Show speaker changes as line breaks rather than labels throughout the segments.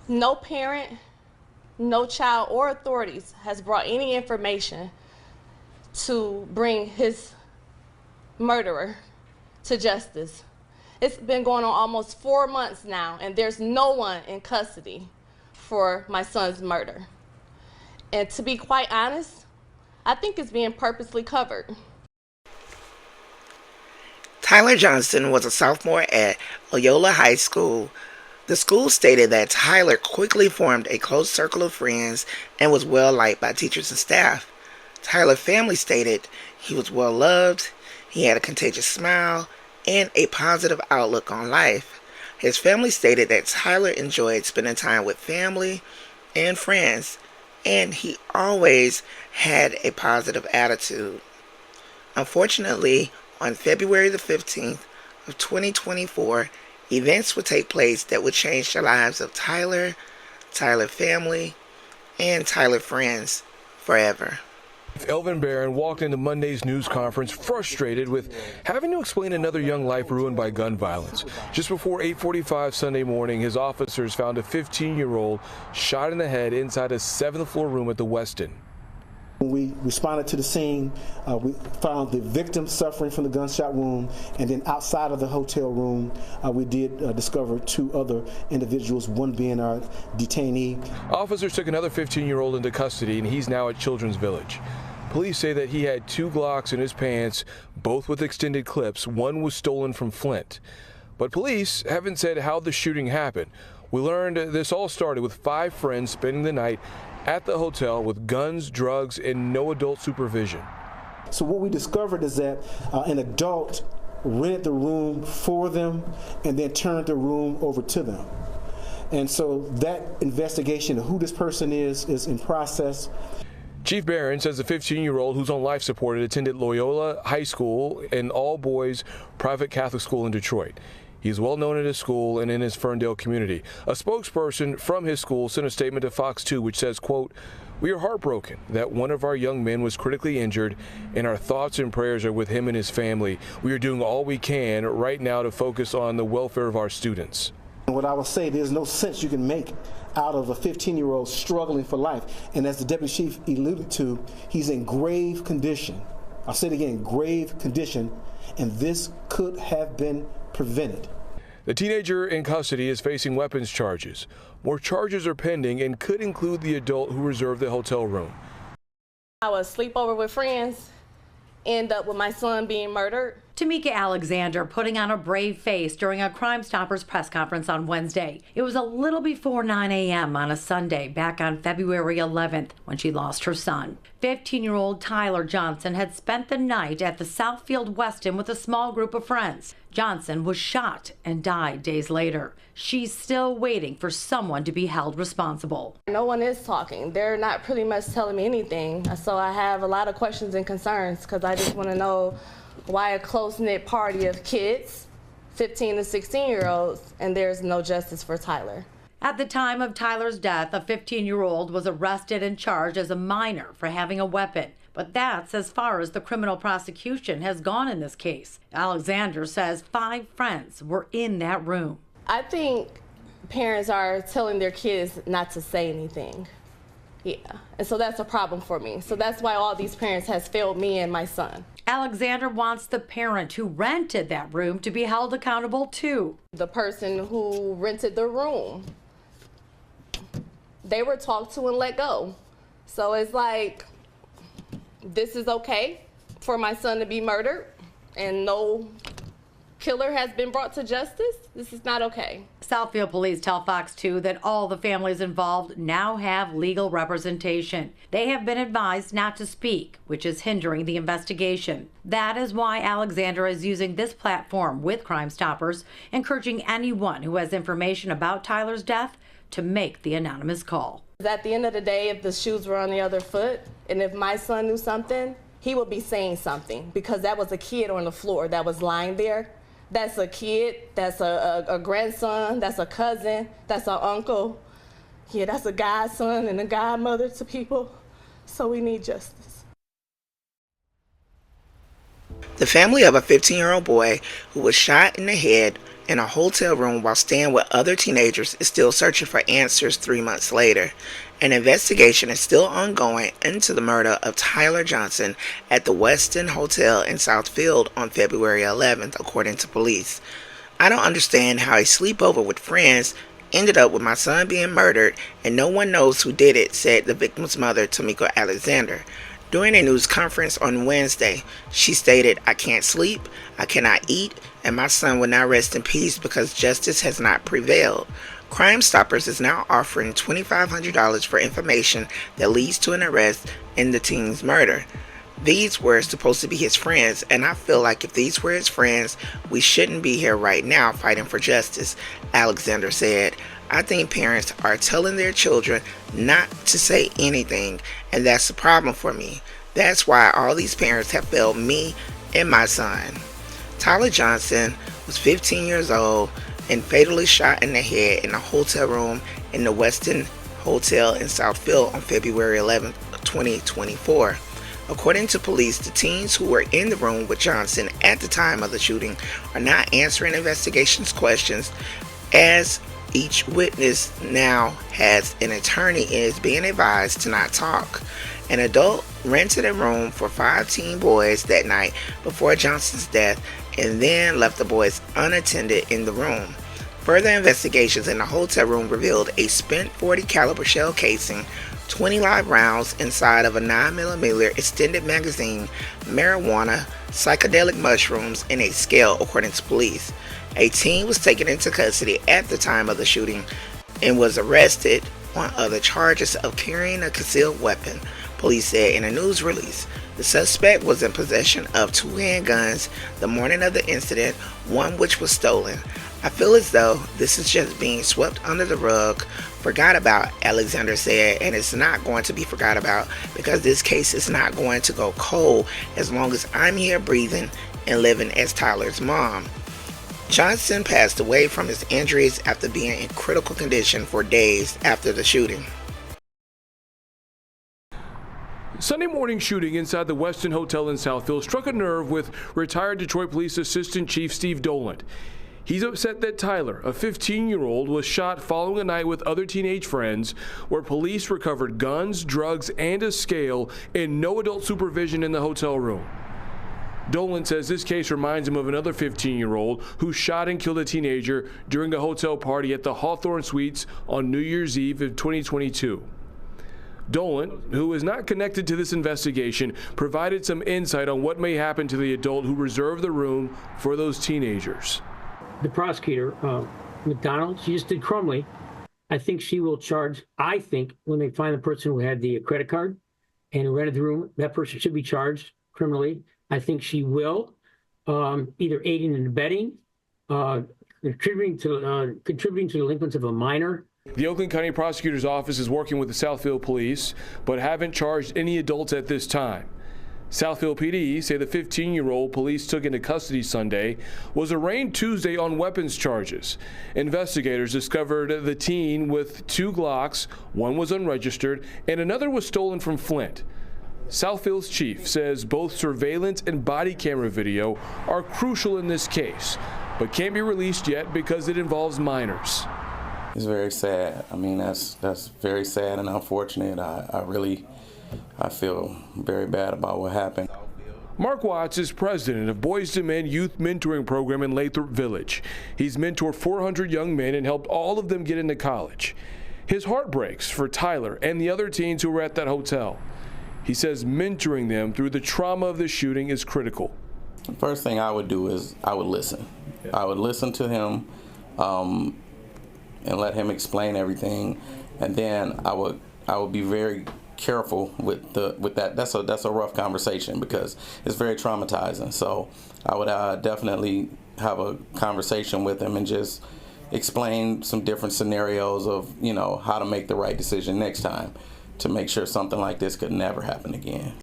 No parent, no child, or authorities has brought any information to bring his murderer to justice. It's been going on almost 4 months now, and there's no one in custody for my son's murder. And to be quite honest, I think it's being purposely covered.
Tyler Johnson was a sophomore at Loyola High School. The school stated that Tyler quickly formed a close circle of friends and was well liked by teachers and staff. Tyler's family stated he was well loved, he had a contagious smile, and a positive outlook on life. His family stated that Tyler enjoyed spending time with family and friends, and he always had a positive attitude. Unfortunately, on February the 15th of 2024, events would take place that would change the lives of Tyler, Tyler family, and Tyler friends forever.
Elvin Barron walked into Monday's news conference frustrated with having to explain another young life ruined by gun violence. Just before 8:45 Sunday morning, his officers found a 15-year-old shot in the head inside a 7th floor room at the Westin.
When we responded to the scene, we found the victim suffering from the gunshot wound, and then outside of the hotel room, we did discover 2 other individuals, one being our detainee.
Officers took another 15-year-old into custody, and he's now at Children's Village. Police say that he had 2 Glocks in his pants, both with extended clips. One was stolen from Flint. But police haven't said how the shooting happened. We learned this all started with 5 friends spending the night at the hotel with guns, drugs, and no adult supervision.
So what we discovered is that an adult rented the room for them and then turned the room over to them. And so that investigation of who this person is in process.
Chief Barron says the 15-year-old who's on life support attended Loyola High School, an all-boys private Catholic school in Detroit. He's well known at his school and in his Ferndale community. A spokesperson from his school sent a statement to Fox 2 which says, quote, "We are heartbroken that one of our young men was critically injured, and our thoughts and prayers are with him and his family. We are doing all we can right now to focus on the welfare of our students."
And what I will say, there's no sense you can make out of a 15-year-old struggling for life. And as the deputy chief alluded to, he's in grave condition. I'll say it again, grave condition, and this could have been prevented.
The teenager in custody is facing weapons charges. More charges are pending and could include the adult who reserved the hotel room.
I was sleepover with friends, end up with my son being murdered.
Tamika Alexander putting on a brave face during a Crime Stoppers press conference on Wednesday. It was a little before 9 a.m. on a Sunday back on February 11th when she lost her son. 15-year-old Tyler Johnson had spent the night at the Southfield Westin with a small group of friends. Johnson was shot and died days later. She's still waiting for someone to be held responsible.
No one is talking. They're not pretty much telling me anything. So I have a lot of questions and concerns because I just want to know why a close-knit party of kids, 15 to 16-year-olds, and there's no justice for Tyler.
At the time of Tyler's death, a 15-year-old was arrested and charged as a minor for having a weapon. But that's as far as the criminal prosecution has gone in this case. Alexander says 5 friends were in that room.
I think parents are telling their kids not to say anything. Yeah, and so that's a problem for me. So that's why all these parents has failed me and my son.
Alexander wants the parent who rented that room to be held accountable too.
The person who rented the room, they were talked to and let go. So it's like, this is okay for my son to be murdered and no killer has been brought to justice? This is not okay.
Southfield police tell Fox 2 that all the families involved now have legal representation. They have been advised not to speak, which is hindering the investigation. That is why Alexander is using this platform with Crime Stoppers, encouraging anyone who has information about Tyler's death to make the anonymous call.
At the end of the day, if the shoes were on the other foot, and if my son knew something, he would be saying something, because that was a kid on the floor that was lying there. That's a kid, that's a grandson, that's a cousin, that's an uncle. Yeah, that's a godson and a godmother to people. So we need justice.
The family of a 15-year-old boy who was shot in the head in a hotel room while staying with other teenagers is still searching for answers 3 months later. An investigation is still ongoing into the murder of Tyler Johnson at the Westin Hotel in Southfield on February 11th, according to police. I don't understand how a sleepover with friends ended up with my son being murdered and no one knows who did it, said the victim's mother, Tamika Alexander. During a news conference on Wednesday, she stated, "I can't sleep, I cannot eat, and my son will not rest in peace because justice has not prevailed." Crime Stoppers is now offering $2,500 for information that leads to an arrest in the teen's murder. These were supposed to be his friends, and I feel like if these were his friends, we shouldn't be here right now fighting for justice, Alexander said. I think parents are telling their children not to say anything, and that's the problem for me. That's why all these parents have failed me and my son. Tyler Johnson was 15 years old and fatally shot in the head in a hotel room in the Westin Hotel in Southfield on February 11, 2024. According to police, the teens who were in the room with Johnson at the time of the shooting are not answering investigations questions, as each witness now has an attorney and is being advised to not talk. An adult rented a room for 5 teen boys that night before Johnson's death and then left the boys unattended in the room. Further investigations in the hotel room revealed a spent .40 caliber shell casing, 20 live rounds inside of a 9mm extended magazine, marijuana, psychedelic mushrooms, and a scale, according to police. A teen was taken into custody at the time of the shooting and was arrested on other charges of carrying a concealed weapon, police said in a news release. The suspect was in possession of 2 handguns the morning of the incident, one which was stolen. I feel as though this is just being swept under the rug, forgot about, Alexander said, and it's not going to be forgot about because this case is not going to go cold as long as I'm here breathing and living as Tyler's mom. Johnson passed away from his injuries after being in critical condition for days after the shooting.
Sunday morning shooting inside the Westin Hotel in Southfield struck a nerve with retired Detroit Police Assistant Chief Steve Dolan. He's upset that Tyler, a 15-year-old, was shot following a night with other teenage friends where police recovered guns, drugs, and a scale and no adult supervision in the hotel room. Dolan says this case reminds him of another 15-year-old who shot and killed a teenager during a hotel party at the Hawthorne Suites on New Year's Eve of 2022. Dolan, who is not connected to this investigation, provided some insight on what may happen to the adult who reserved the room for those teenagers.
The prosecutor, McDonald, she just did Crumley. I think she will charge, when they find the person who had the credit card and who rented the room, that person should be charged criminally. I think she will, either aiding and abetting, contributing to delinquents of a minor.
The Oakland County Prosecutor's Office is working with the Southfield Police, but haven't charged any adults at this time. Southfield PD say the 15-year-old police took into custody Sunday was arraigned Tuesday on weapons charges. Investigators discovered the teen with 2 Glocks, one was unregistered, and another was stolen from Flint. Southfield's chief says both surveillance and body camera video are crucial in this case, but can't be released yet because it involves minors.
It's very sad. I mean, that's very sad and unfortunate. I feel very bad about what happened.
Mark Watts is president of Boys to Men Youth Mentoring Program in Lathrop Village. He's mentored 400 young men and helped all of them get into college. His heart breaks for Tyler and the other teens who were at that hotel. He says mentoring them through the trauma of the shooting is critical.
The first thing I would do is I would listen. I would listen to him and let him explain everything, and then I would be very careful with that. That's a rough conversation because it's very traumatizing. So I would definitely have a conversation with him and just explain some different scenarios of how to make the right decision next time to make sure something like this could never happen again.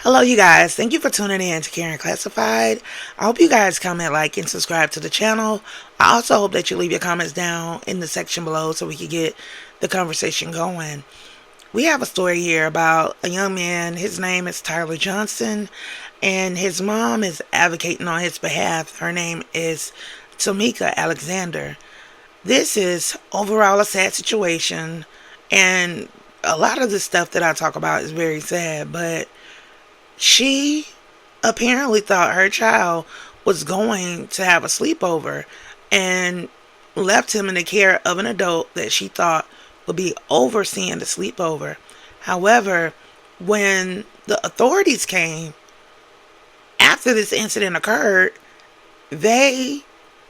Hello, you guys. Thank you for tuning in to Karen Classified. I hope you guys comment, like, and subscribe to the channel. I also hope that you leave your comments down in the section below so we can get the conversation going. We have a story here about a young man. His name is Tyler Johnson, and his mom is advocating on his behalf. Her name is Tamika Alexander. This is overall a sad situation, and a lot of the stuff that I talk about is very sad, but she apparently thought her child was going to have a sleepover and left him in the care of an adult that she thought would be overseeing the sleepover. However, when the authorities came after this incident occurred, they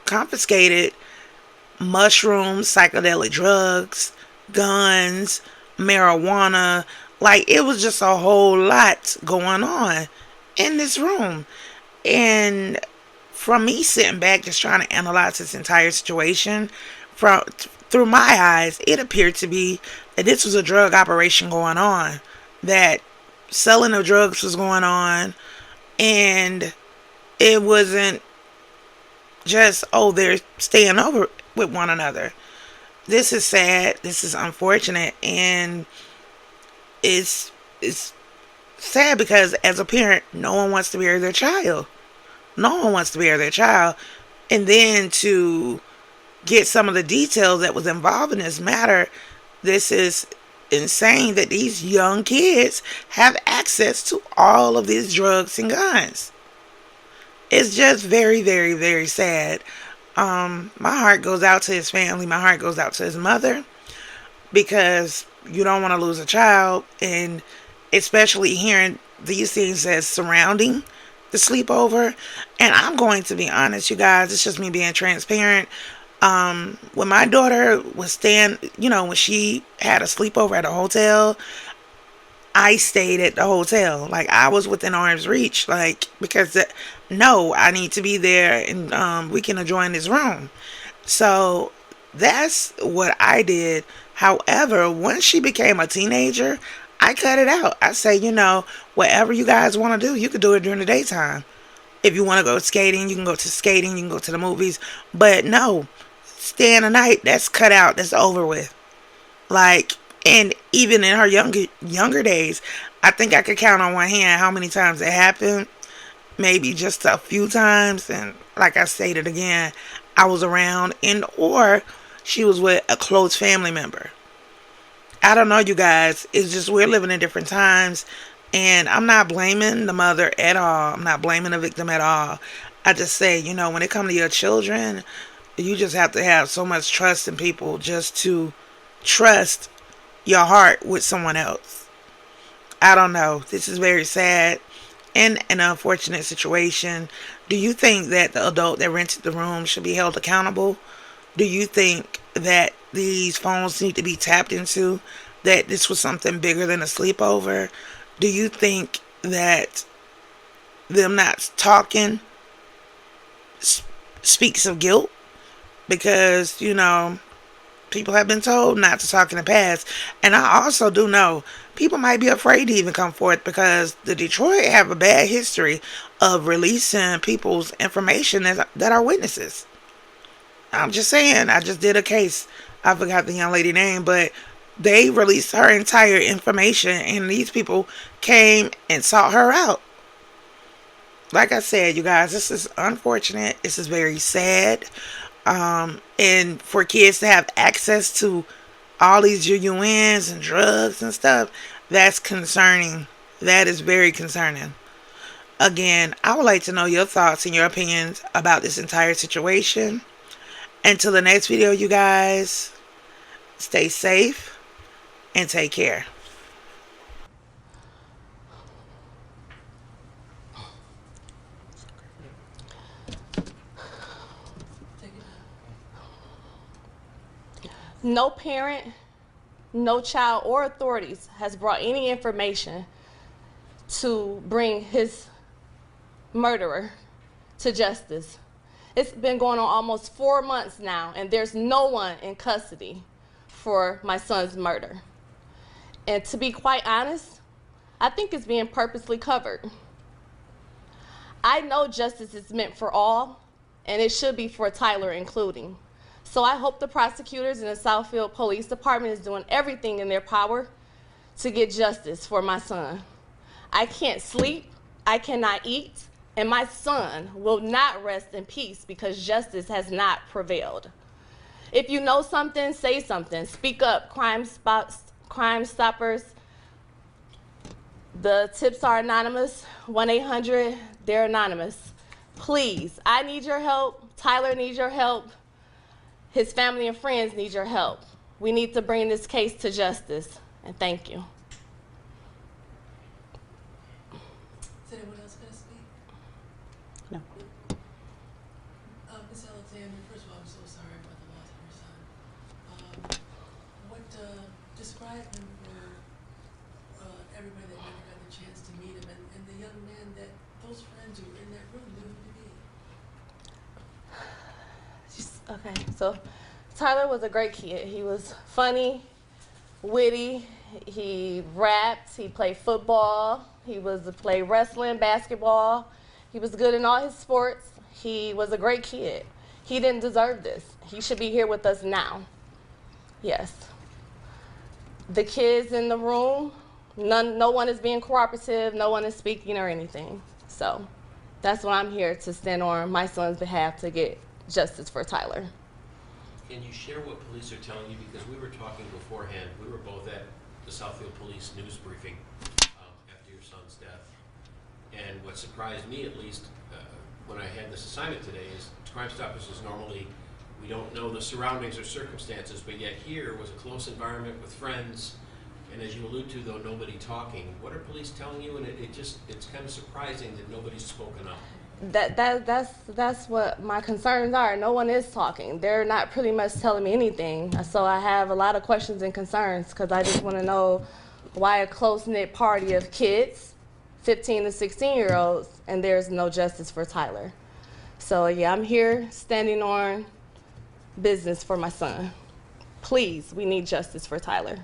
confiscated mushrooms, psychedelic drugs, guns, marijuana. Like, it was just a whole lot going on in this room. And from me sitting back just trying to analyze this entire situation, through my eyes, it appeared to be that this was a drug operation going on, that selling of drugs was going on, and it wasn't just, oh, they're staying over with one another. This is sad. This is unfortunate, and it's sad because as a parent, no one wants to bury their child. No one wants to bury their child, and then to get some of the details that was involved in this matter, this is insane that these young kids have access to all of these drugs and guns. It's just very, very, very sad. My heart goes out to his family. My heart goes out to his mother, because you don't want to lose a child, and especially hearing these things that's surrounding the sleepover. And I'm going to be honest, you guys, it's just me being transparent. When my daughter was staying, when she had a sleepover at a hotel, I stayed at the hotel. Like, I was within arm's reach, like, because no, I need to be there, and we can adjoin this room. So that's what I did. However, once she became a teenager, I cut it out. I say, whatever you guys want to do, you could do it during the daytime. If you want to go skating, you can go to skating, you can go to the movies. But no, staying the night, that's cut out. That's over with. Like, and even in her younger days, I think I could count on one hand how many times it happened. Maybe just a few times. And like I stated again, I was around, or she was with a close family member. I don't know, you guys. It's just we're living in different times. And I'm not blaming the mother at all. I'm not blaming the victim at all. I just say, when it comes to your children, you just have to have so much trust in people just to trust your heart with someone else. I don't know. This is very sad and an unfortunate situation. Do you think that the adult that rented the room should be held accountable? Do you think that these phones need to be tapped into? That this was something bigger than a sleepover? Do you think that them not talking speaks of guilt? Because, people have been told not to talk in the past. And I also do know people might be afraid to even come forth, because the Detroit have a bad history of releasing people's information that are witnesses. I'm just saying, I just did a case. I forgot the young lady's name, but they released her entire information, and these people came and sought her out. Like I said, you guys, this is unfortunate. This is very sad. And for kids to have access to all these UUNs and drugs and stuff, that's concerning. That is very concerning. Again, I would like to know your thoughts and your opinions about this entire situation. Until the next video, you guys, stay safe and take care.
No parent, no child, or authorities has brought any information to bring his murderer to justice. It's been going on almost 4 months now, and there's no one in custody for my son's murder. And to be quite honest, I think it's being purposely covered. I know justice is meant for all, and it should be for Tyler including. So I hope the prosecutors and the Southfield Police Department is doing everything in their power to get justice for my son. I can't sleep I cannot eat, and my son will not rest in peace because justice has not prevailed. If you know something, say something. Speak up. Crime Stoppers. The tips are anonymous. 1-800, they're anonymous. Please, I need your help. Tyler needs your help. His family and friends need your help. We need to bring this case to justice, and thank you.
Is anyone else going to speak?
No.
Ms. Alexander, first of all, I'm so sorry about the loss of your son. Describe him for everybody that never got the chance to meet him, and the young man that those friends who were in that room knew him to be.
Okay, so Tyler was a great kid. He was funny, witty, he rapped, he played football, he played wrestling, basketball. He was good in all his sports. He was a great kid. He didn't deserve this. He should be here with us now. Yes. The kids in the room, no one is being cooperative, no one is speaking or anything. So that's why I'm here to stand on my son's behalf to get justice for Tyler.
Can you share what police are telling you? Because we were talking beforehand. We were both at the Southfield Police news briefing after your son's death. And what surprised me, at least, when I had this assignment today, is Crime Stoppers is normally, we don't know the surroundings or circumstances, but yet here was a close environment with friends. And as you allude to, though, nobody talking. What are police telling you? And it's kind of surprising that nobody's spoken up.
That's what my concerns are. No one is talking. They're not pretty much telling me anything. So I have a lot of questions and concerns because I just want to know why a close-knit party of kids, 15 to 16-year-olds, and there's no justice for Tyler. So yeah, I'm here standing on business for my son. Please, we need justice for Tyler.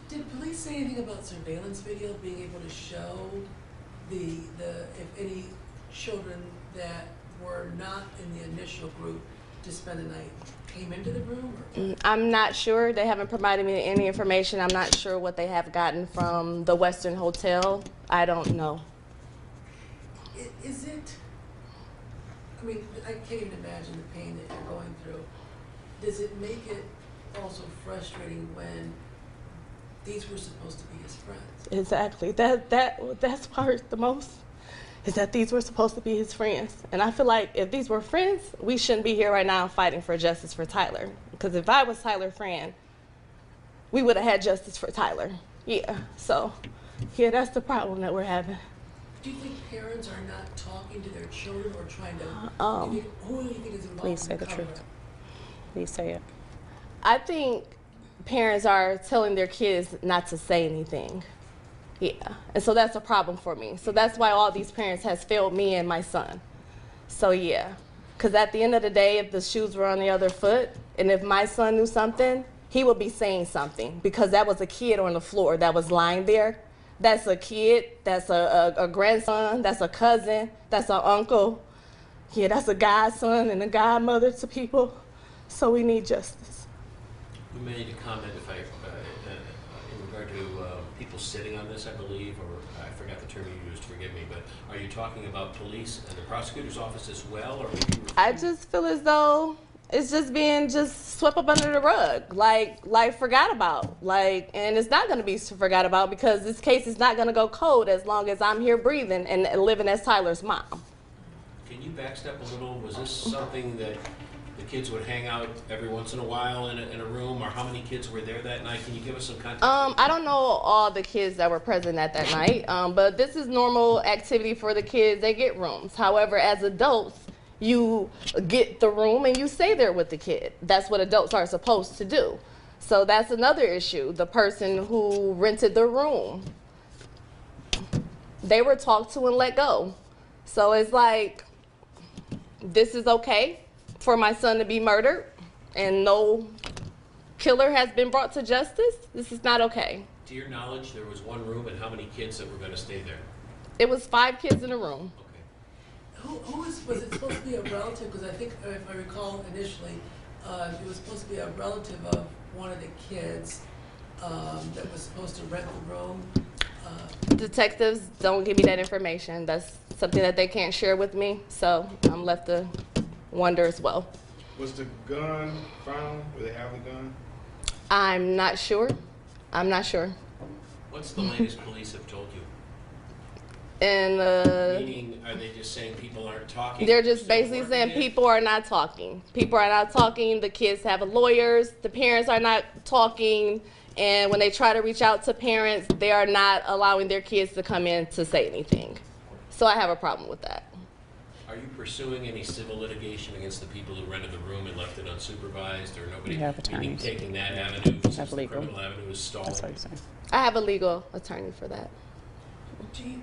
Did police say anything about surveillance video being able to show if any children that were not in the initial group to spend the night came into the room?
I'm not sure. They haven't provided me any information. I'm not sure what they have gotten from the Westin Hotel. I don't know.
Is it, I mean, I can't even imagine the pain that you're going through. Does it make it also frustrating when these were supposed to be his friends?
Exactly. That's what hurts the most, is that these were supposed to be his friends. And I feel like if these were friends, we shouldn't be here right now fighting for justice for Tyler. Because if I was Tyler's friend, we would have had justice for Tyler. Yeah. So, yeah, that's the problem that we're having.
Do you think parents are not talking to their children or trying to, who do you think is involved?
Please say the truth. Please say it.
I think parents are telling their kids not to say anything. Yeah, and so that's a problem for me. So that's why all these parents has failed me and my son. So yeah, because at the end of the day, if the shoes were on the other foot, and if my son knew something, he would be saying something, because that was a kid on the floor that was lying there. That's a kid, that's a grandson, that's a cousin, that's an uncle. Yeah, that's a godson and a godmother to people. So we need justice.
You made a comment, if in regard to people sitting on this, I believe, or I forgot the term you used, forgive me, but are you talking about police and the prosecutor's office as well, or?
I just feel as though it's just being swept up under the rug, like forgot about, and it's not going to be forgot about, because this case is not going to go cold as long as I'm here breathing and living as Tyler's mom.
Can you backstep a little? Was this something that the kids would hang out every once in a while in a room, or how many kids were there that night? Can you give us some context?
I don't know all the kids that were present at that night, but this is normal activity for the kids. They get rooms. However, as adults, you get the room and you stay there with the kid. That's what adults are supposed to do. So that's another issue. The person who rented the room, they were talked to and let go. So it's like, this is okay for my son to be murdered and no killer has been brought to justice. This is not okay.
To your knowledge, there was one room, and how many kids that were going to stay there?
It was 5 kids in a room.
Was it supposed to be a relative? Because I think, if I recall initially, it was supposed to be a relative of one of the kids that was supposed to rent the room.
Detectives don't give me that information. That's something that they can't share with me, so I'm left to wonder as well.
Was the gun found? Where they have the gun?
I'm not sure. I'm not sure.
What's the latest police have told you?
And
Meaning, are they just saying people aren't talking?
they're just basically saying people are not talking. People are not talking. The kids have lawyers. The parents are not talking. And when they try to reach out to parents, they are not allowing their kids to come in to say anything. So I have a problem with that.
Are you pursuing any civil litigation against the people who rented the room and left it unsupervised, or nobody?
You have
Meaning
attorneys.
taking that avenue since
Have
the
legal.
criminal avenue is stalled?
That's what you're saying.
I have a legal attorney for that.
Do you,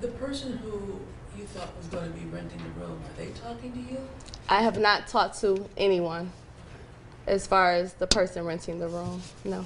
the person who you thought was going to be renting the room, are they talking to you?
I have not talked to anyone as far as the person renting the room. No.